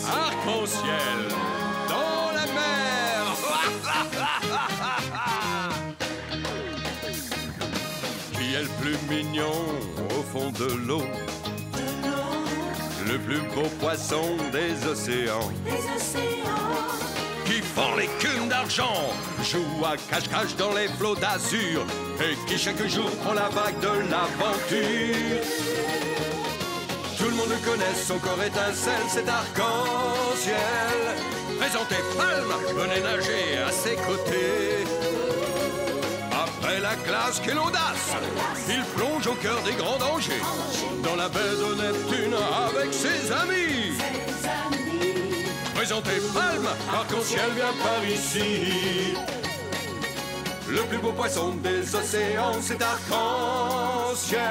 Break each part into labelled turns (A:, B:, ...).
A: Arc-en-ciel dans la mer. Qui est le plus mignon au fond de l'eau? Le plus beau poisson des océans. Qui fend l'écume d'argent, joue à cache-cache dans les flots d'azur, et qui chaque jour prend la vague de l'aventure. Tout le monde le connaît, son corps étincelle, c'est arc-en-ciel. Présentez Palme, venez nager à ses côtés. Après la classe, quelle audace! Il plonge au cœur des grands dangers, dans la baie de Neptune avec ses amis. Présentez Palme, arc-en-ciel vient par ici. Le plus beau poisson des océans, c'est arc-en-ciel.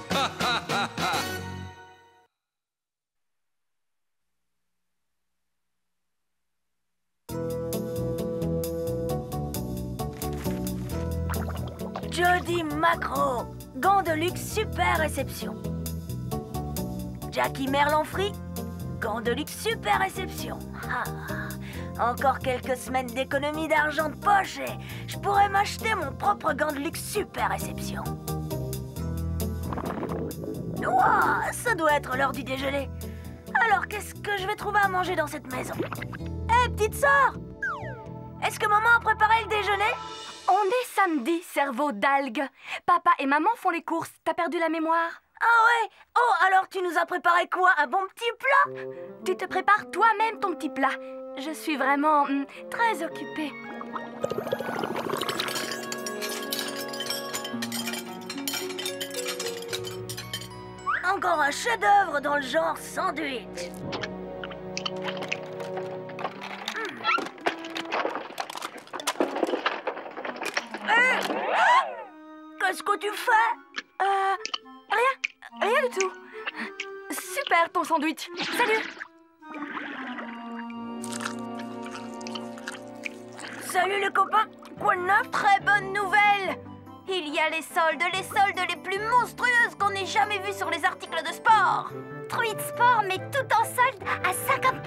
A: Ha ha ha ha.
B: Jody Macro, gants de luxe super réception. Jackie Merlanfry, gants de luxe super réception. Encore quelques semaines d'économie d'argent de poche et je pourrais m'acheter mon propre gant de luxe super réception. Ouah, ça doit être l'heure du déjeuner. Alors qu'est-ce que je vais trouver à manger dans cette maison? Hé, petite sœur! Est-ce que maman a préparé le déjeuner?
C: On est samedi, cerveau d'algue. Papa et maman font les courses. T'as perdu la mémoire?
B: Ah ouais? Oh, alors tu nous as préparé quoi? Un bon petit plat?
C: Tu te prépares toi-même ton petit plat. Je suis vraiment très occupée.
B: Encore un chef-d'œuvre dans le genre sandwich. Qu'est-ce que tu fais?
C: Rien du tout. Super ton sandwich. Salut.
B: Salut les copains. Quoi de neuf?
D: Très bonne nouvelle. Il y a les soldes les plus monstrueuses qu'on ait jamais vues sur les articles de sport.
E: Truite Sport met tout en solde à 50%.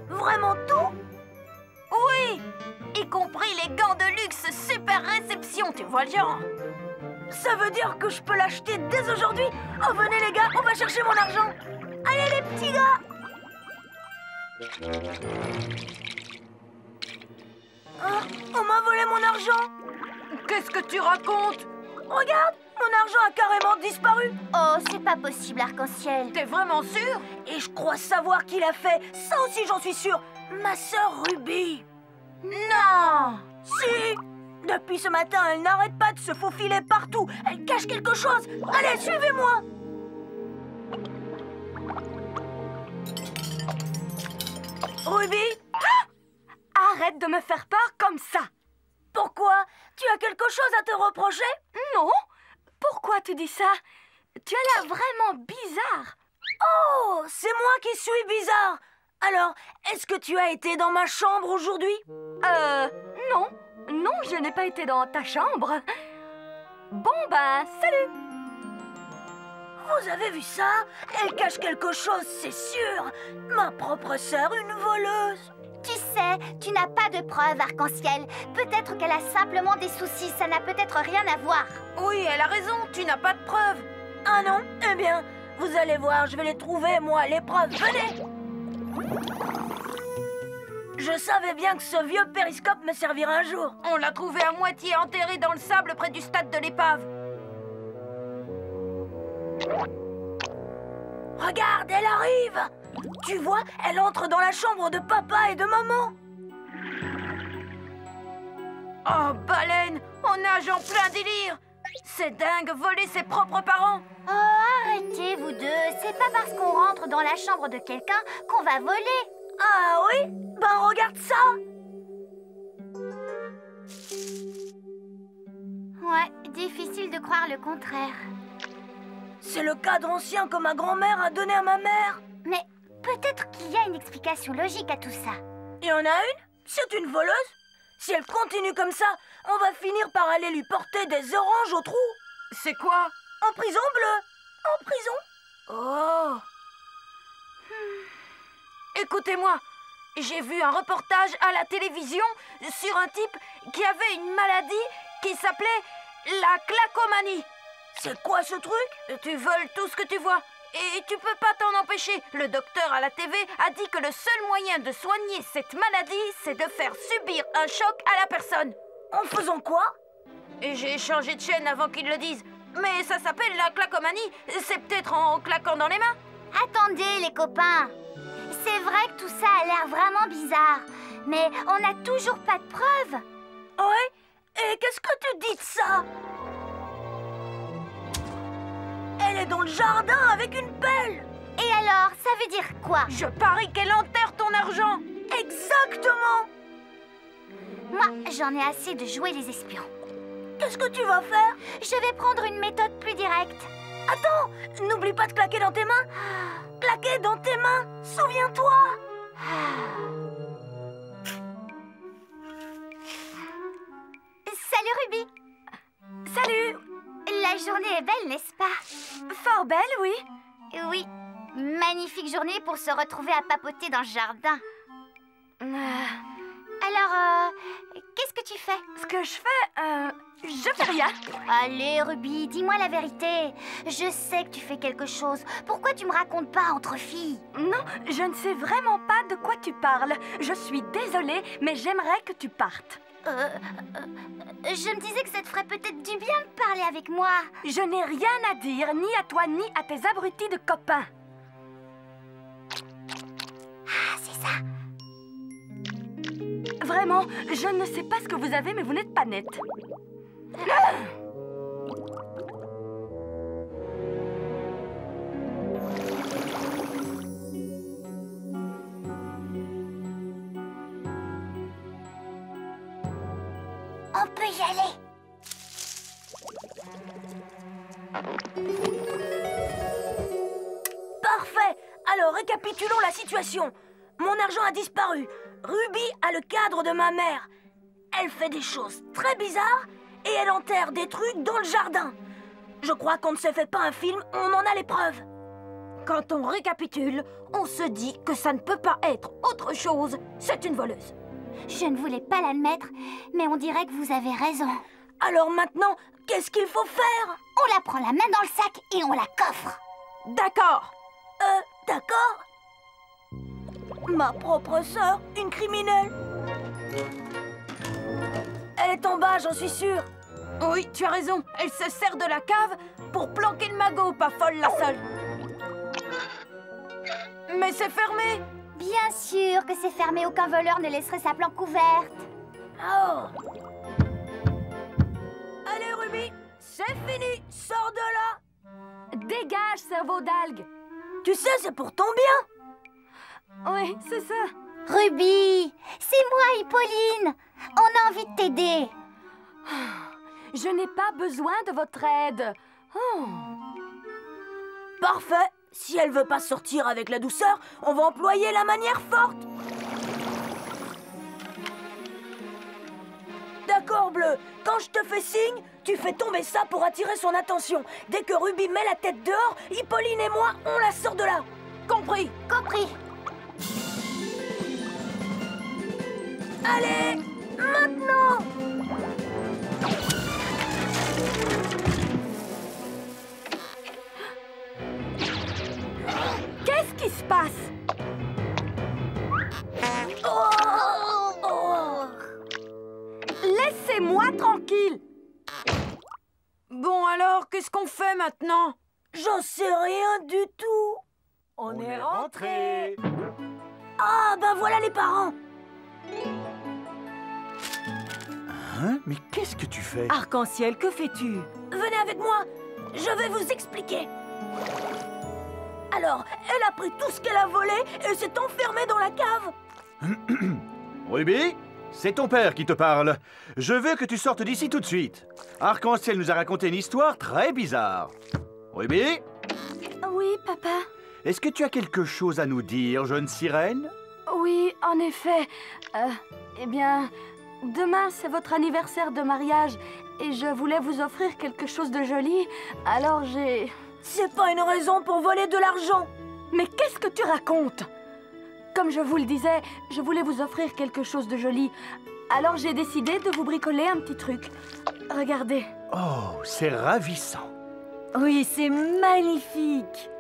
B: Vraiment tout?
D: Oui, y compris les gants de luxe super réception, tu vois le genre.
B: Ça veut dire que je peux l'acheter dès aujourd'hui? Oh, venez les gars, on va chercher mon argent. Allez les petits gars. On m'a volé mon argent.
D: Qu'est-ce que tu racontes?
B: Regarde, mon argent a carrément disparu.
E: Oh, c'est pas possible, Arc-en-ciel.
D: T'es vraiment sûr?
B: Et je crois savoir qui l'a fait. Ça aussi, j'en suis sûre. Ma sœur Ruby.
D: Non!
B: Si! Depuis ce matin, elle n'arrête pas de se faufiler partout. Elle cache quelque chose. Allez, suivez-moi. Ruby?
C: Arrête de me faire peur comme ça.
B: Pourquoi? Tu as quelque chose à te reprocher?
C: Non. Pourquoi tu dis ça? Tu as l'air vraiment bizarre.
B: Oh, c'est moi qui suis bizarre. Alors, est-ce que tu as été dans ma chambre aujourd'hui?
C: Non. Non, je n'ai pas été dans ta chambre. Bon, ben, salut.
B: Vous avez vu ça? Elle cache quelque chose, c'est sûr. Ma propre sœur, une voleuse.
E: Tu sais, tu n'as pas de preuves, Arc-en-ciel. Peut-être qu'elle a simplement des soucis, ça n'a peut-être rien à voir.
D: Oui, elle a raison, tu n'as pas de preuves.
B: Ah non? Eh bien, vous allez voir, je vais les trouver, moi, les preuves. Venez! Je savais bien que ce vieux périscope me servirait un jour.
D: On l'a trouvé à moitié enterré dans le sable près du stade de l'épave.
B: Regarde, elle arrive! Tu vois, elle entre dans la chambre de papa et de maman.
D: Oh, baleine! On nage en plein délire! C'est dingue, voler ses propres parents!
E: Oh, arrêtez, vous deux. C'est pas parce qu'on rentre dans la chambre de quelqu'un qu'on va voler.
B: Ah oui? Ben regarde ça!
E: Ouais, difficile de croire le contraire.
B: C'est le cadre ancien que ma grand-mère a donné à ma mère.
E: Mais peut-être qu'il y a une explication logique à tout ça.
B: Il y en a une? C'est une voleuse? Si elle continue comme ça, on va finir par aller lui porter des oranges au trou.
D: C'est quoi?
B: En prison bleue. En prison? Oh.
D: Écoutez-moi, j'ai vu un reportage à la télévision sur un type qui avait une maladie qui s'appelait la clacomanie.
B: C'est quoi ce truc?
D: Tu voles tout ce que tu vois et tu peux pas t'en empêcher. Le docteur à la TV a dit que le seul moyen de soigner cette maladie, c'est de faire subir un choc à la personne.
B: En faisant quoi?
D: Et j'ai changé de chaîne avant qu'ils le disent. Mais ça s'appelle la clacomanie. C'est peut-être en claquant dans les mains.
E: Attendez, les copains. C'est vrai que tout ça a l'air vraiment bizarre. Mais on n'a toujours pas de preuves.
B: Ouais? Et qu'est-ce que tu dis de ça? Elle est dans le jardin avec une pelle.
E: Et alors, ça veut dire quoi?
D: Je parie qu'elle enterre ton argent.
B: Exactement.
E: Moi, j'en ai assez de jouer les espions.
B: Qu'est-ce que tu vas faire?
E: Je vais prendre une méthode plus directe.
B: Attends, n'oublie pas de claquer dans tes mains. Claquer dans tes mains, souviens-toi.
E: Salut Ruby.
C: Salut!
E: La journée est belle, n'est-ce pas?
C: Fort belle, oui.
E: Oui. Magnifique journée pour se retrouver à papoter dans le jardin. Alors, qu'est-ce que tu fais?
C: Ce que je fais, je fais rien.
E: Allez, Ruby, dis-moi la vérité. Je sais que tu fais quelque chose. Pourquoi tu me racontes pas entre filles?
C: Non, je ne sais vraiment pas de quoi tu parles. Je suis désolée, mais j'aimerais que tu partes.
E: Je me disais que ça te ferait peut-être du bien de parler avec moi.
C: Je n'ai rien à dire, ni à toi, ni à tes abrutis de copains.
E: Ah, c'est ça.
C: Vraiment, je ne sais pas ce que vous avez, mais vous n'êtes pas nette.
E: On peut y aller.
B: Parfait. Alors, récapitulons la situation. Mon argent a disparu. Ruby a le cadre de ma mère. Elle fait des choses très bizarres et elle enterre des trucs dans le jardin. Je crois qu'on ne se fait pas un film, on en a les preuves.
D: Quand on récapitule, on se dit que ça ne peut pas être autre chose. C'est une voleuse.
E: Je ne voulais pas l'admettre, mais on dirait que vous avez raison.
B: Alors maintenant, qu'est-ce qu'il faut faire?
E: On la prend la main dans le sac et on la coffre.
D: D'accord.
B: D'accord. Ma propre sœur, une criminelle. Elle est en bas, j'en suis sûre.
D: Oui, tu as raison. Elle se sert de la cave pour planquer le magot, pas folle la seule. Mais c'est fermé.
E: Bien sûr que c'est fermé, aucun voleur ne laisserait sa planque ouverte.
B: Oh. Allez, Ruby, c'est fini. Sors de là.
C: Dégage, cerveau d'algue.
B: Tu sais, c'est pour ton bien.
C: Oui, c'est ça.
E: Ruby, c'est moi, Hippolyne. On a envie de t'aider.
C: Je n'ai pas besoin de votre aide. Oh.
B: Parfait. Si elle veut pas sortir avec la douceur, on va employer la manière forte. D'accord, Bleu. Quand je te fais signe, tu fais tomber ça pour attirer son attention. Dès que Ruby met la tête dehors, Hippolyne et moi, on la sort de là. Compris?
E: Compris.
B: Allez, maintenant!
C: Qu'est-ce qui se passe? Laissez-moi tranquille.
D: Bon alors, qu'est-ce qu'on fait maintenant?
B: J'en sais rien du tout.
F: On est rentré.
B: Ah, ben voilà les parents.
F: Hein? Mais qu'est-ce que tu fais?
C: Arc-en-ciel, que fais-tu?
B: Venez avec moi, je vais vous expliquer. Alors, elle a pris tout ce qu'elle a volé et s'est enfermée dans la cave.
F: Ruby, c'est ton père qui te parle. Je veux que tu sortes d'ici tout de suite. Arc-en-ciel nous a raconté une histoire très bizarre. Ruby,
C: Oui, papa.
F: est-ce que tu as quelque chose à nous dire, jeune sirène?
C: Oui, en effet. Eh bien, demain, c'est votre anniversaire de mariage et je voulais vous offrir quelque chose de joli. Alors
B: C'est pas une raison pour voler de l'argent.
C: Mais qu'est-ce que tu racontes? Comme je vous le disais, je voulais vous offrir quelque chose de joli. Alors j'ai décidé de vous bricoler un petit truc. Regardez.
F: Oh, c'est ravissant.
G: Oui, c'est magnifique.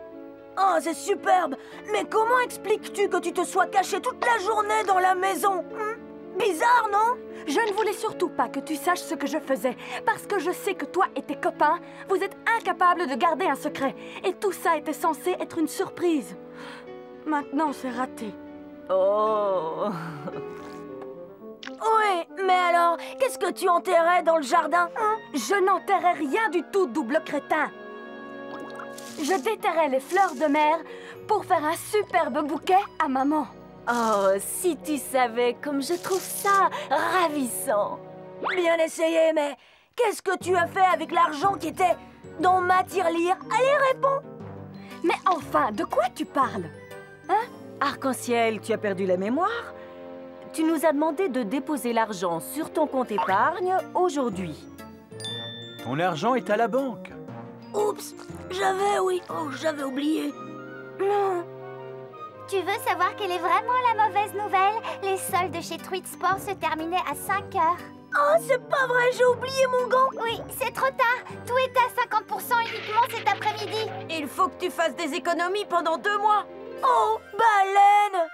B: Oh, c'est superbe. Mais comment expliques-tu que tu te sois caché toute la journée dans la maison? Bizarre, non?
C: Je ne voulais surtout pas que tu saches ce que je faisais, parce que je sais que toi et tes copains, vous êtes incapables de garder un secret. Et tout ça était censé être une surprise. Maintenant, c'est raté.
G: Oh.
B: Oui, mais alors, qu'est-ce que tu enterrais dans le jardin?
C: Je n'enterrais rien du tout, double crétin. Je déterrais les fleurs de mer pour faire un superbe bouquet à maman.
G: Oh, si tu savais comme je trouve ça ravissant.
B: Bien essayé, mais qu'est-ce que tu as fait avec l'argent qui était dans ma tirelire? Allez, réponds!
C: Mais enfin, de quoi tu parles?
G: Arc-en-ciel, tu as perdu la mémoire? Tu nous as demandé de déposer l'argent sur ton compte épargne aujourd'hui.
F: Ton argent est à la banque.
B: Oups, j'avais oublié. Non.
E: Tu veux savoir quelle est vraiment la mauvaise nouvelle? Les soldes chez Tweet Sport se terminaient à 5 heures.
B: Oh, c'est pas vrai, j'ai oublié mon gant.
E: Oui, c'est trop tard. Tout est à 50% uniquement cet après-midi.
D: Il faut que tu fasses des économies pendant 2 mois.
B: Oh, baleine!